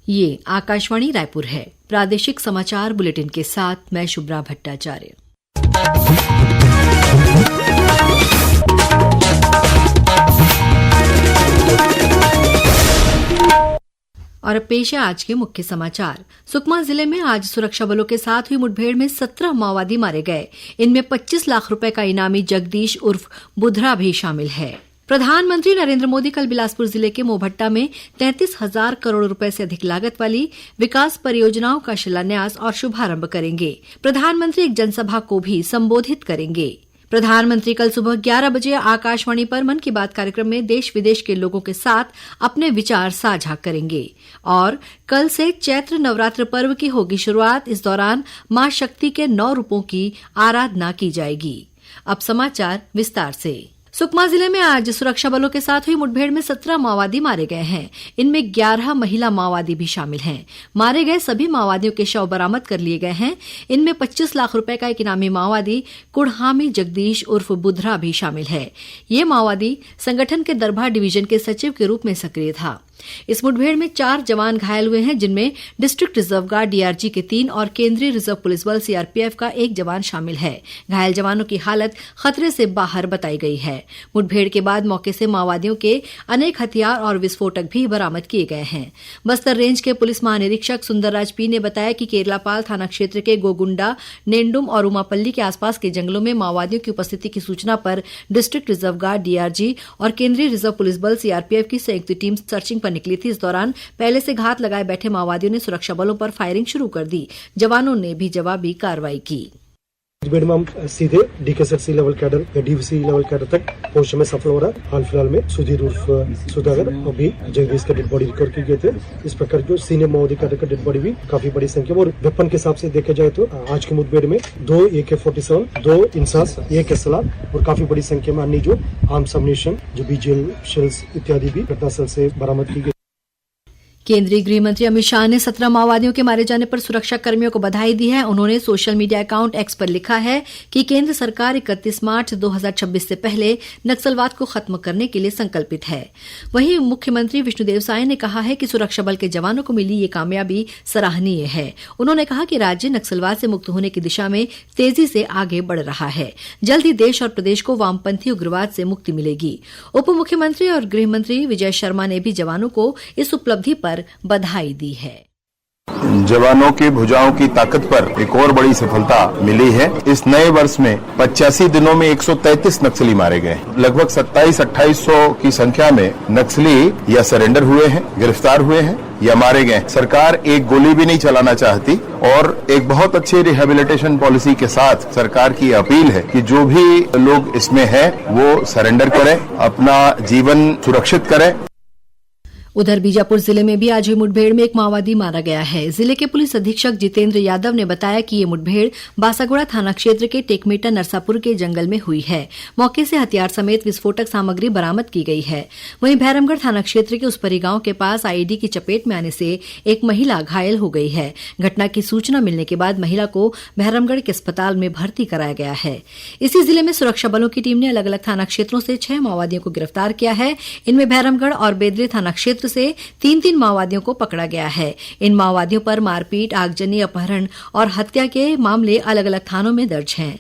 ये आकाशवाणी रायपुर है। प्रादेशिक समाचार बुलेटिन के साथ मैं शुभ्रा भट्टाचार्य। और अब पेश है आज के मुख्य समाचार। सुकमा जिले में आज सुरक्षा बलों के साथ हुई मुठभेड़ में 17 माओवादी मारे गए। इनमें 25 लाख रुपए का इनामी जगदीश उर्फ बुधरा भी शामिल है। प्रधानमंत्री नरेंद्र मोदी कल बिलासपुर जिले के मोहभट्टा में 33,000 करोड़ रुपए से अधिक लागत वाली विकास परियोजनाओं का शिलान्यास और शुभारंभ करेंगे। प्रधानमंत्री एक जनसभा को भी संबोधित करेंगे। प्रधानमंत्री कल सुबह 11 बजे आकाशवाणी पर मन की बात कार्यक्रम में देश विदेश के लोगों के साथ अपने विचार साझा करेंगे। और कल से चैत्र नवरात्र पर्व की होगी शुरुआत। इस दौरान मां शक्ति के 9 रूपों की आराधना की जाएगी। अब समाचार विस्तार से। सुकमा जिले में आज सुरक्षा बलों के साथ हुई मुठभेड़ में 17 माओवादी मारे गए हैं। इनमें 11 महिला माओवादी भी शामिल हैं। मारे गए सभी माओवादियों के शव बरामद कर लिए गए हैं। इनमें 25 लाख रुपए का एक इनामी माओवादी कुड़हामी जगदीश उर्फ बुधरा भी शामिल है। ये माओवादी संगठन के दरभा डिवीजन के सचिव के रूप में सक्रिय था। इस मुठभेड़ में 4 जवान घायल हुए हैं, जिनमें डिस्ट्रिक्ट रिजर्व गार्ड डीआरजी के 3 और केंद्रीय रिजर्व पुलिस बल सीआरपीएफ का 1 जवान शामिल है। घायल जवानों की हालत खतरे से बाहर बताई गई है। मुठभेड़ के बाद मौके से माओवादियों के अनेक हथियार और विस्फोटक भी बरामद किए गए हैं। बस्तर रेंज के पुलिस महानिरीक्षक सुंदरराज पी ने बताया कि केरलापाल थाना क्षेत्र के गोगुंडा, नेंडुम और उमापल्ली के आसपास के जंगलों में माओवादियों की उपस्थिति की सूचना पर डिस्ट्रिक्ट रिजर्व गार्ड डीआरजी और केंद्रीय रिजर्व पुलिस बल सीआरपीएफ की संयुक्त टीम सर्चिंग पर निकली थी। इस दौरान पहले से घात लगाए बैठे माओवादियों ने सुरक्षा बलों पर फायरिंग शुरू कर दी। जवानों ने भी जवाबी कार्रवाई की। मुठभेड़ में हम सीधे डीकेएसआरसी लेवल कैडर या डीवीसी लेवल कैडर तक पहुंचने में सफल हो रहा है। हाल फिलहाल में सुधीर उर्फ सुधाकर और भी जगदीश का डेड बॉडी रिकवर की गए थे। इस प्रकार जो सीनियर माओवादी कैडर का डेड बॉडी भी काफी बड़ी संख्या में। और वेपन के हिसाब से देखा जाए तो आज की मुठभेड़ में 2 AK-47, 2 इंसास, 1 SLR और काफी बड़ी संख्या में अन्य जो आर्म्स अम्युनिशन, जो BGL शेल्स इत्यादि भी घटनास्थल से बरामद की गई। केंद्रीय गृह मंत्री अमित शाह ने 17 माओवादियों के मारे जाने पर सुरक्षा कर्मियों को बधाई दी है। उन्होंने सोशल मीडिया अकाउंट एक्स पर लिखा है कि केंद्र सरकार 31 मार्च 2026 से पहले नक्सलवाद को खत्म करने के लिए संकल्पित है। वहीं मुख्यमंत्री विष्णुदेव साय ने कहा है कि सुरक्षा बल के जवानों को मिली ये कामयाबी सराहनीय है। उन्होंने कहा कि राज्य नक्सलवाद से मुक्त होने की दिशा में तेजी से आगे बढ़ रहा है। जल्द ही देश और प्रदेश को वामपंथी उग्रवाद से मुक्ति मिलेगी। उप मुख्यमंत्री और गृह मंत्री विजय शर्मा ने भी जवानों को इस उपलब्धि पर बधाई दी है। जवानों की भुजाओं की ताकत पर एक और बड़ी सफलता मिली है। इस नए वर्ष में 85 दिनों में 133 नक्सली मारे गए। लगभग 2700-2800 की संख्या में नक्सली या सरेंडर हुए हैं, गिरफ्तार हुए हैं या मारे गए। सरकार एक गोली भी नहीं चलाना चाहती और एक बहुत अच्छी रिहेबिलिटेशन पॉलिसी के साथ सरकार की अपील है कि जो भी लोग इसमें हैं वो सरेंडर करें, अपना जीवन सुरक्षित करें। उधर बीजापुर जिले में भी आज हुई मुठभेड़ में एक माओवादी मारा गया है। जिले के पुलिस अधीक्षक जितेंद्र यादव ने बताया कि ये मुठभेड़ बासागुड़ा थाना क्षेत्र के टेकमेटा नरसापुर के जंगल में हुई है। मौके से हथियार समेत विस्फोटक सामग्री बरामद की गई है। वहीं भैरमगढ़ थाना क्षेत्र के उसपरी गांव के पास आईईडी की चपेट में आने से एक महिला घायल हो गई है। घटना की सूचना मिलने के बाद महिला को भैरमगढ़ के अस्पताल में भर्ती कराया गया है। इसी जिले में सुरक्षा बलों की टीम ने अलग अलग थाना क्षेत्रों से 6 माओवादियों को गिरफ्तार किया है। इनमें भैरमगढ़ और बेदरे थाना क्षेत्र से 3 माओवादियों को पकड़ा गया है। इन माओवादियों पर मारपीट, आगजनी, अपहरण और हत्या के मामले अलग अलग थानों में दर्ज हैं।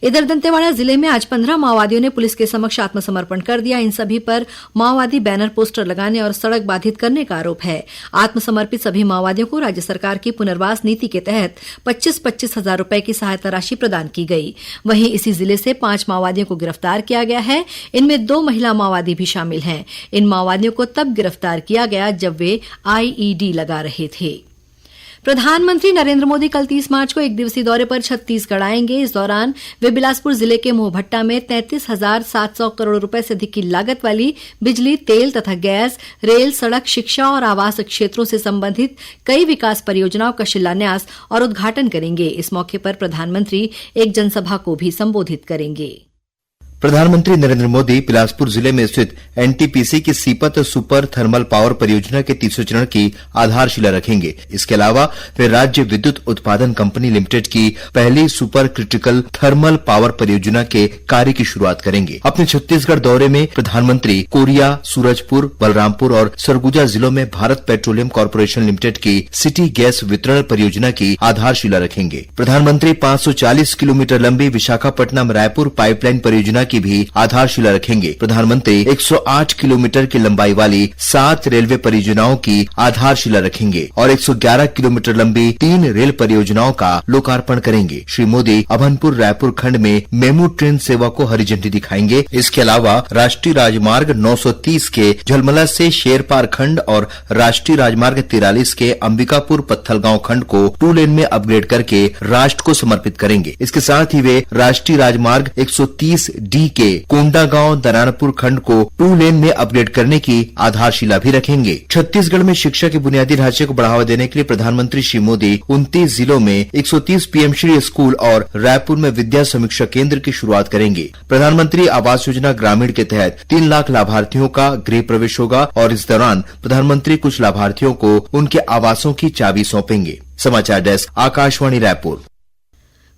इधर दंतेवाड़ा जिले में आज 15 माओवादियों ने पुलिस के समक्ष आत्मसमर्पण कर दिया। इन सभी पर माओवादी बैनर पोस्टर लगाने और सड़क बाधित करने का आरोप है। आत्मसमर्पित सभी माओवादियों को राज्य सरकार की पुनर्वास नीति के तहत 25-25 हजार रुपए की सहायता राशि प्रदान की गई। वहीं इसी जिले से 5 माओवादियों को गिरफ्तार किया गया है। इनमें 2 महिला माओवादी भी शामिल हैं। इन माओवादियों को तब गिरफ्तार किया गया जब वे आईईडी लगा रहे थे। प्रधानमंत्री नरेंद्र मोदी कल 30 मार्च को 1 दिवसीय दौरे पर छत्तीसगढ़ आएंगे। इस दौरान वे बिलासपुर जिले के मोहभट्टा में 33,700 करोड़ रुपए से अधिक की लागत वाली बिजली, तेल तथा गैस, रेल, सड़क, शिक्षा और आवास क्षेत्रों से संबंधित कई विकास परियोजनाओं का शिलान्यास और उद्घाटन करेंगे। इस मौके पर प्रधानमंत्री एक जनसभा को भी संबोधित करेंगे। प्रधानमंत्री नरेंद्र मोदी बिलासपुर जिले में स्थित एनटीपीसी की सीपत सुपर थर्मल पावर परियोजना के तीसरे चरण की आधारशिला रखेंगे। इसके अलावा वे राज्य विद्युत उत्पादन कंपनी लिमिटेड की पहली सुपर क्रिटिकल थर्मल पावर परियोजना के कार्य की शुरुआत करेंगे। अपने छत्तीसगढ़ दौरे में प्रधानमंत्री कोरिया, सूरजपुर, बलरामपुर और सरगुजा जिलों में भारत पेट्रोलियम कॉर्पोरेशन लिमिटेड की सिटी गैस वितरण परियोजना की आधारशिला रखेंगे। प्रधानमंत्री 540 किलोमीटर लंबी विशाखापट्टनम रायपुर पाइपलाइन परियोजना की भी आधारशिला रखेंगे। प्रधानमंत्री 108 किलोमीटर की लंबाई वाली 7 रेलवे परियोजनाओं की आधारशिला रखेंगे और 111 किलोमीटर लंबी 3 रेल परियोजनाओं का लोकार्पण करेंगे। श्री मोदी अभनपुर रायपुर खंड में मेमू ट्रेन सेवा को हरी झंडी दिखाएंगे। इसके अलावा राष्ट्रीय राजमार्ग 930 के झलमला से शेरपार खंड और राष्ट्रीय राजमार्ग 43 के अंबिकापुर पत्थलगांव खंड को 2 लेन में अपग्रेड करके राष्ट्र को समर्पित करेंगे। इसके साथ ही वे राष्ट्रीय राजमार्ग 130 डी के कोंडागांव दरानपुर खंड को 2 लेन में अपग्रेड करने की आधारशिला भी रखेंगे। छत्तीसगढ़ में शिक्षा के बुनियादी ढांचे को बढ़ावा देने के लिए प्रधानमंत्री श्री मोदी 29 जिलों में 130 पीएमश्री स्कूल और रायपुर में विद्या समीक्षा केंद्र की शुरुआत करेंगे। प्रधानमंत्री आवास योजना ग्रामीण के तहत 3 लाख लाभार्थियों का गृह प्रवेश होगा और इस दौरान प्रधानमंत्री कुछ लाभार्थियों को उनके आवासों की चाबी सौंपेंगे। समाचार डेस्क, आकाशवाणी रायपुर।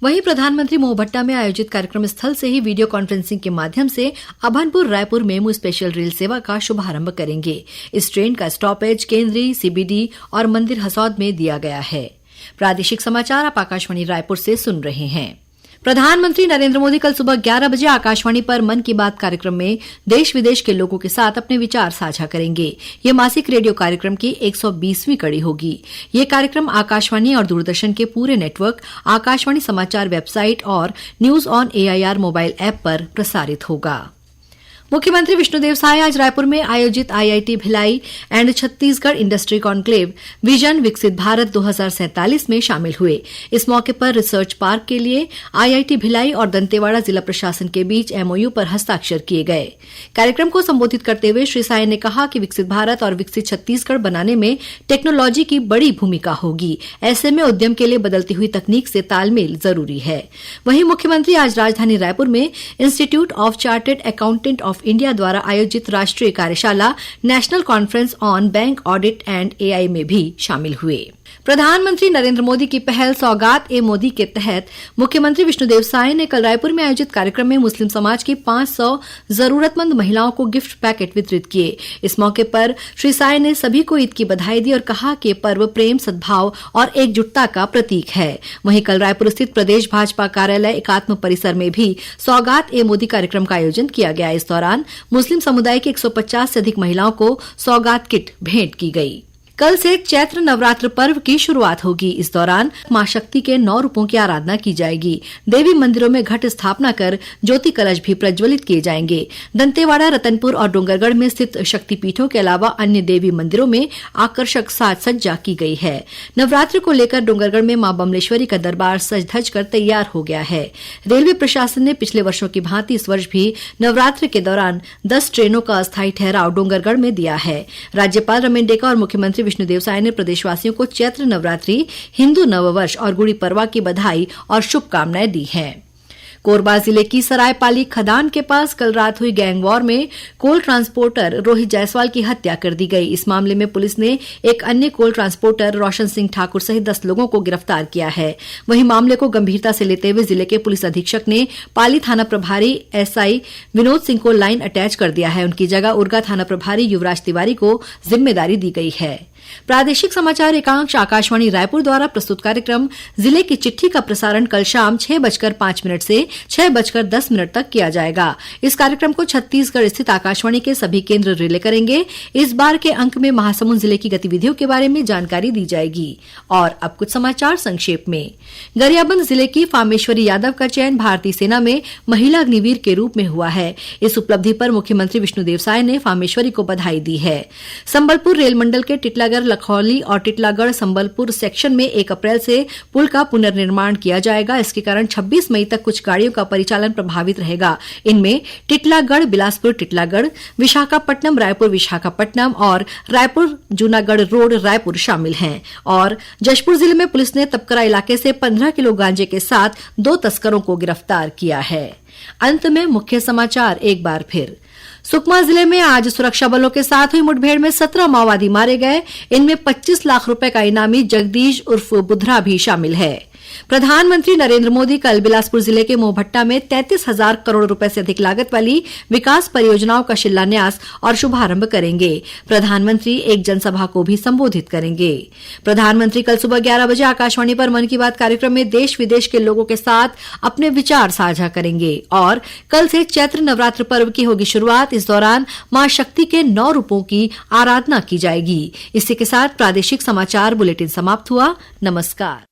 वहीं प्रधानमंत्री मोहभट्टा में आयोजित कार्यक्रम स्थल से ही वीडियो कॉन्फ्रेंसिंग के माध्यम से Abhanpur Raipur MEMU special rail सेवा का शुभारंभ करेंगे। इस ट्रेन का स्टॉपेज केंद्रीय, सीबीडी और मंदिर हसौद में दिया गया है। प्रादेशिक समाचार आप आकाशवाणी रायपुर से सुन रहे हैं। प्रधानमंत्री नरेंद्र मोदी कल सुबह 11 बजे आकाशवाणी पर मन की बात कार्यक्रम में देश विदेश के लोगों के साथ अपने विचार साझा करेंगे। ये मासिक रेडियो कार्यक्रम की 120वीं कड़ी होगी। ये कार्यक्रम आकाशवाणी और दूरदर्शन के पूरे नेटवर्क, आकाशवाणी समाचार वेबसाइट और news on AIR mobile app पर प्रसारित होगा। मुख्यमंत्री विष्णुदेव साय आज रायपुर में आयोजित IIT Bhilai and Chhattisgarh industry conclave vision विकसित भारत 2047 में शामिल हुए। इस मौके पर रिसर्च पार्क के लिए आईआईटी भिलाई और दंतेवाड़ा जिला प्रशासन के बीच एमओयू पर हस्ताक्षर किए गए। कार्यक्रम को संबोधित करते हुए श्री साय ने कहा कि विकसित भारत और विकसित छत्तीसगढ़ बनाने में टेक्नोलॉजी की बड़ी भूमिका होगी। ऐसे में उद्यम के लिए बदलती हुई तकनीक से तालमेल जरूरी है। वहीं मुख्यमंत्री आज राजधानी रायपुर में institute of chartered accountant of India द्वारा आयोजित राष्ट्रीय कार्यशाला national conference on bank audit and AI में भी शामिल हुए। प्रधानमंत्री नरेंद्र मोदी की पहल सौगात ए मोदी के तहत मुख्यमंत्री विष्णुदेव साय ने कल रायपुर में आयोजित कार्यक्रम में मुस्लिम समाज की 500 जरूरतमंद महिलाओं को गिफ्ट पैकेट वितरित किए। इस मौके पर श्री साय ने सभी को ईद की बधाई दी और कहा कि पर्व प्रेम, सद्भाव और एकजुटता का प्रतीक है। वहीं कल रायपुर स्थित प्रदेश भाजपा कार्यालय एकात्म परिसर में भी सौगात ए मोदी कार्यक्रम का आयोजन किया गया। इस दौरान मुस्लिम समुदाय की 150 से अधिक महिलाओं को सौगात किट भेंट की गई। कल से चैत्र नवरात्र पर्व की शुरुआत होगी। इस दौरान मां शक्ति के 9 रूपों की आराधना की जाएगी। देवी मंदिरों में घट स्थापना कर ज्योति कलश भी प्रज्वलित किए जाएंगे। दंतेवाड़ा, रतनपुर और डोंगरगढ़ में स्थित शक्तिपीठों के अलावा अन्य देवी मंदिरों में आकर्षक साज सज्जा की गई है। नवरात्र को लेकर डोंगरगढ़ में मां बमलेश्वरी का दरबार सज धज कर तैयार हो गया है। रेलवे प्रशासन ने पिछले वर्षों की भांति इस वर्ष भी नवरात्र के दौरान 10 ट्रेनों का अस्थायी ठहराव डोंगरगढ़ में दिया है। राज्यपाल रमेन डेका और मुख्यमंत्री विष्णुदेव साय ने प्रदेशवासियों को चैत्र नवरात्रि, हिंदू नववर्ष और गुड़ी पड़वा की बधाई और शुभकामनाएं दी हैं। कोरबा जिले की सरायपाली खदान के पास कल रात हुई गैंग वॉर में कोल ट्रांसपोर्टर रोहित जायसवाल की हत्या कर दी गई। इस मामले में पुलिस ने एक अन्य कोल ट्रांसपोर्टर रोशन सिंह ठाकुर सहित 10 लोगों को गिरफ्तार किया है। वहीं मामले को गंभीरता से लेते हुए जिले के पुलिस अधीक्षक ने पाली थाना प्रभारी एसआई विनोद सिंह को लाइन अटैच कर दिया है। उनकी जगह उर्गा थाना प्रभारी युवराज तिवारी को जिम्मेदारी दी गई है। प्रादेशिक समाचार एकांश आकाशवाणी रायपुर द्वारा प्रस्तुत कार्यक्रम जिले की चिट्ठी का प्रसारण कल शाम 6:05 से 6:10 तक किया जाएगा। इस कार्यक्रम को छत्तीसगढ़ स्थित आकाशवाणी के सभी केंद्र रिले करेंगे। इस बार के अंक में महासमुंद जिले की गतिविधियों के बारे में जानकारी दी जाएगी। और अब कुछ समाचार संक्षेप में। गरियाबंद जिले की फामेश्वरी यादव का चयन भारतीय सेना में महिला अग्निवीर के रूप में हुआ है। इस उपलब्धि पर मुख्यमंत्री विष्णुदेव साय ने फामेश्वरी को बधाई दी है। संबलपुर रेल मंडल के टिटला नगर लखौली और टिटलागढ़ संबलपुर सेक्शन में 1 अप्रैल से पुल का पुनर्निर्माण किया जाएगा। इसके कारण 26 मई तक कुछ गाड़ियों का परिचालन प्रभावित रहेगा। इनमें टिटलागढ़ बिलासपुर टिटलागढ़, विशाखापट्टनम रायपुर विशाखापट्टनम और रायपुर जूनागढ़ रोड रायपुर शामिल हैं। और जशपुर जिले में पुलिस ने तपकरा इलाके से 15 किलो गांजे के साथ 2 तस्करों को गिरफ्तार किया है। अंत में मुख्य समाचार एक बार फिर। सुकमा जिले में आज सुरक्षा बलों के साथ हुई मुठभेड़ में 17 माओवादी मारे गए। इनमें 25 लाख रुपए का इनामी जगदीश उर्फ बुधरा भी शामिल है। प्रधानमंत्री नरेंद्र मोदी कल बिलासपुर जिले के मोहभट्टा में 33,000 करोड़ रुपए से अधिक लागत वाली विकास परियोजनाओं का शिलान्यास और शुभारंभ करेंगे। प्रधानमंत्री एक जनसभा को भी संबोधित करेंगे। प्रधानमंत्री कल सुबह 11 बजे आकाशवाणी पर मन की बात कार्यक्रम में देश विदेश के लोगों के साथ अपने विचार साझा करेंगे। और कल से चैत्र नवरात्र पर्व की होगी शुरुआत। इस दौरान मां शक्ति के 9 रूपों की आराधना की जाएगी। इसी के साथ प्रादेशिक समाचार बुलेटिन समाप्त हुआ। नमस्कार।